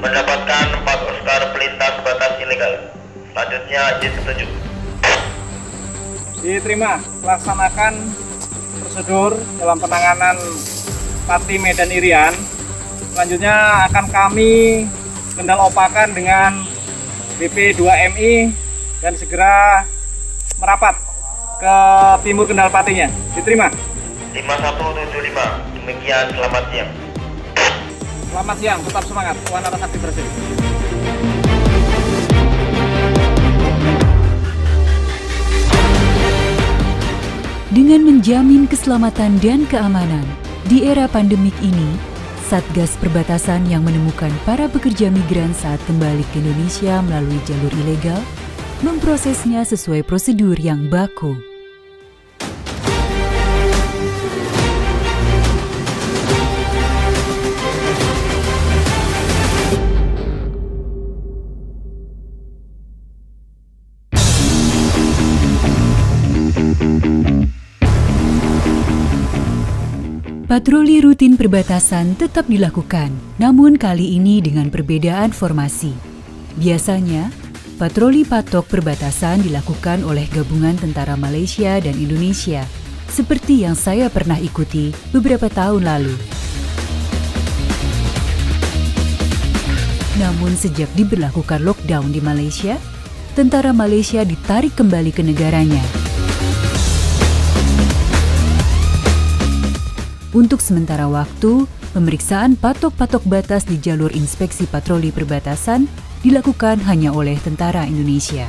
mendapatkan 4 Oscar pelintas batas ilegal. Selanjutnya izin petunjuk. Diterima, laksanakan prosedur dalam penanganan Pati Medan Irian. Selanjutnya akan kami kendal-opakan dengan BP2MI dan segera merapat ke timur Kendal Patinya. Diterima. 5175, demikian selamat siang. Selamat siang, tetap semangat. Wanara Sakti Brasil. Dengan menjamin keselamatan dan keamanan, di era pandemik ini, Satgas Perbatasan yang menemukan para pekerja migran saat kembali ke Indonesia melalui jalur ilegal, memprosesnya sesuai prosedur yang baku. Patroli rutin perbatasan tetap dilakukan, namun kali ini dengan perbedaan formasi. Biasanya, patroli patok perbatasan dilakukan oleh gabungan tentara Malaysia dan Indonesia, seperti yang saya pernah ikuti beberapa tahun lalu. Namun sejak diberlakukan lockdown di Malaysia, tentara Malaysia ditarik kembali ke negaranya. Untuk sementara waktu, pemeriksaan patok-patok batas di jalur inspeksi patroli perbatasan dilakukan hanya oleh tentara Indonesia.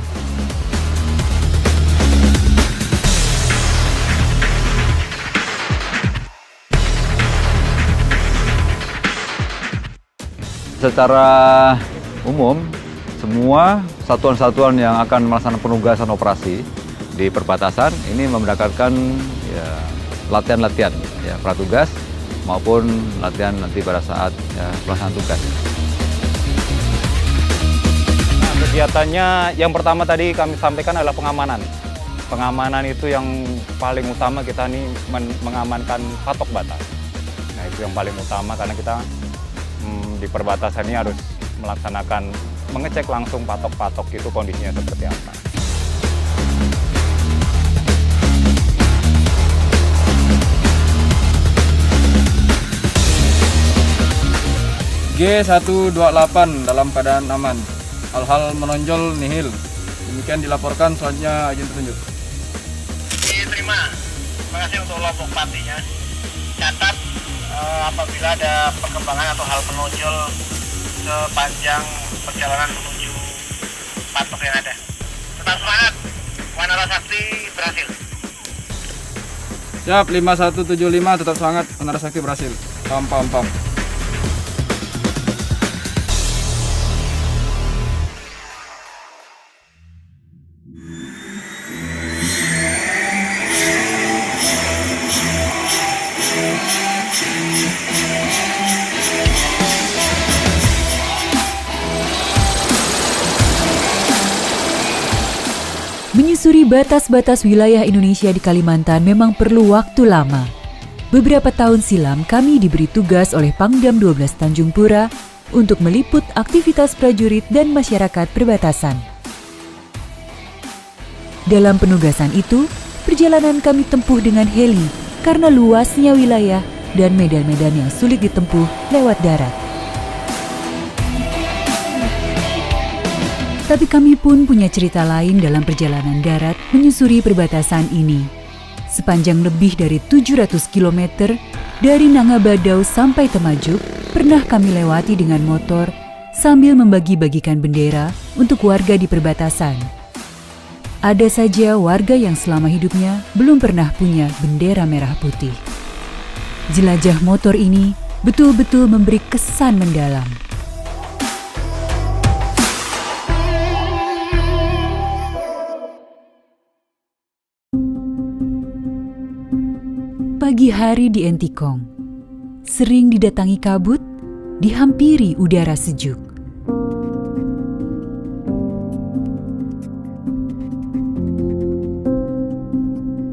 Secara umum, semua satuan-satuan yang akan melaksanakan penugasan operasi di perbatasan ini mendapatkan latihan-latihan pratugas maupun latihan nanti pada saat pelaksanaan tugas. Nah, kegiatannya yang pertama tadi kami sampaikan adalah pengamanan. Pengamanan itu yang paling utama, kita nih mengamankan patok batas. Nah, itu yang paling utama karena kita di perbatasan ini harus mengecek langsung patok-patok itu kondisinya seperti apa. G128 dalam keadaan aman. Hal-hal menonjol nihil. Demikian dilaporkan, selanjutnya izin petunjuk. Diterima. Terima kasih untuk lombok patinya. Catat apabila ada perkembangan atau hal menonjol sepanjang perjalanan menuju patok yang ada. Tetap semangat. Wanara Sakti berhasil. Siap, 5175 tetap semangat. Wanara Sakti berhasil. Pam. Menyusuri batas-batas wilayah Indonesia di Kalimantan memang perlu waktu lama. Beberapa tahun silam kami diberi tugas oleh Pangdam 12 Tanjung Pura untuk meliput aktivitas prajurit dan masyarakat perbatasan. Dalam penugasan itu, perjalanan kami tempuh dengan heli karena luasnya wilayah dan medan-medan yang sulit ditempuh lewat darat. Tapi kami pun punya cerita lain dalam perjalanan darat menyusuri perbatasan ini. Sepanjang lebih dari 700 km dari Nangabadau sampai Temajuk, pernah kami lewati dengan motor sambil membagi-bagikan bendera untuk warga di perbatasan. Ada saja warga yang selama hidupnya belum pernah punya bendera merah putih. Jelajah motor ini betul-betul memberi kesan mendalam. Pagi hari di Entikong, sering didatangi kabut, dihampiri udara sejuk.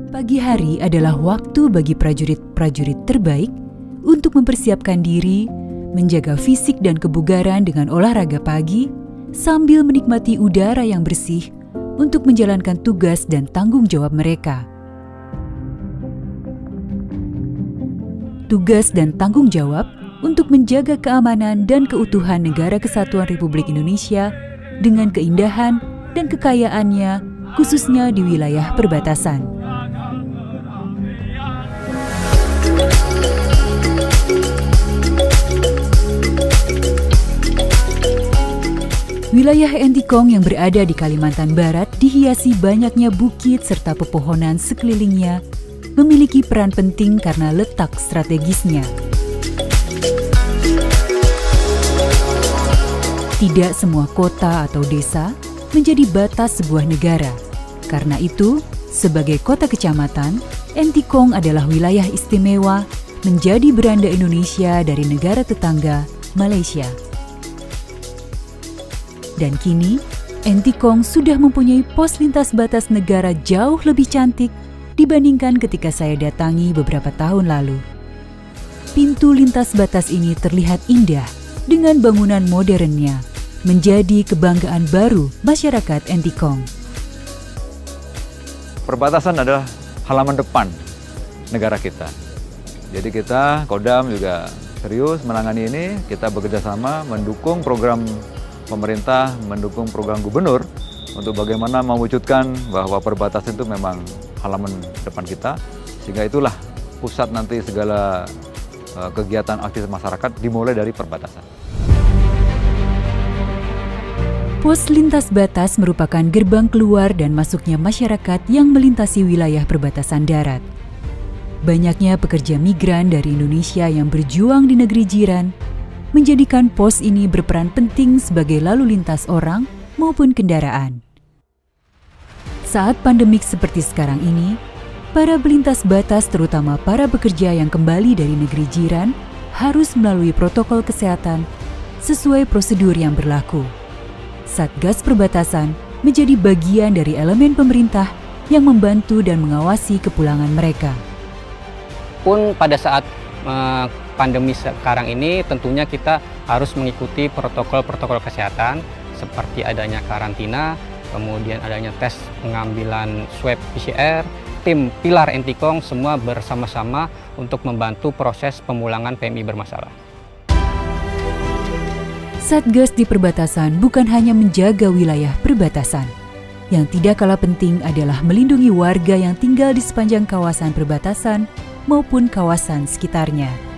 Pagi hari adalah waktu bagi prajurit-prajurit terbaik untuk mempersiapkan diri menjaga fisik dan kebugaran dengan olahraga pagi, sambil menikmati udara yang bersih untuk menjalankan tugas dan tanggung jawab mereka. Tugas dan tanggung jawab untuk menjaga keamanan dan keutuhan Negara Kesatuan Republik Indonesia dengan keindahan dan kekayaannya, khususnya di wilayah perbatasan. Wilayah Entikong yang berada di Kalimantan Barat dihiasi banyaknya bukit serta pepohonan sekelilingnya, memiliki peran penting karena letak strategisnya. Tidak semua kota atau desa menjadi batas sebuah negara. Karena itu, sebagai kota kecamatan, Entikong adalah wilayah istimewa menjadi beranda Indonesia dari negara tetangga, Malaysia. Dan kini, Entikong sudah mempunyai pos lintas batas negara jauh lebih cantik dibandingkan ketika saya datangi beberapa tahun lalu. Pintu lintas batas ini terlihat indah dengan bangunan modernnya, menjadi kebanggaan baru masyarakat Entikong. Perbatasan adalah halaman depan negara kita. Jadi kita, Kodam juga serius menangani ini. Kita bekerja sama mendukung program pemerintah, mendukung program gubernur untuk bagaimana mewujudkan bahwa perbatasan itu memang halaman depan kita. Sehingga itulah pusat nanti segala kegiatan aktivitas masyarakat dimulai dari perbatasan. Pos lintas batas merupakan gerbang keluar dan masuknya masyarakat yang melintasi wilayah perbatasan darat. Banyaknya pekerja migran dari Indonesia yang berjuang di negeri jiran menjadikan pos ini berperan penting sebagai lalu lintas orang maupun kendaraan. Saat pandemik seperti sekarang ini, para pelintas batas terutama para pekerja yang kembali dari negeri jiran harus melalui protokol kesehatan sesuai prosedur yang berlaku. Satgas Perbatasan menjadi bagian dari elemen pemerintah yang membantu dan mengawasi kepulangan mereka. Pun pada saat pandemi sekarang ini tentunya kita harus mengikuti protokol-protokol kesehatan seperti adanya karantina, kemudian adanya tes pengambilan swab PCR. Tim Pilar Entikong semua bersama-sama untuk membantu proses pemulangan PMI bermasalah. Satgas di perbatasan bukan hanya menjaga wilayah perbatasan. Yang tidak kalah penting adalah melindungi warga yang tinggal di sepanjang kawasan perbatasan maupun kawasan sekitarnya.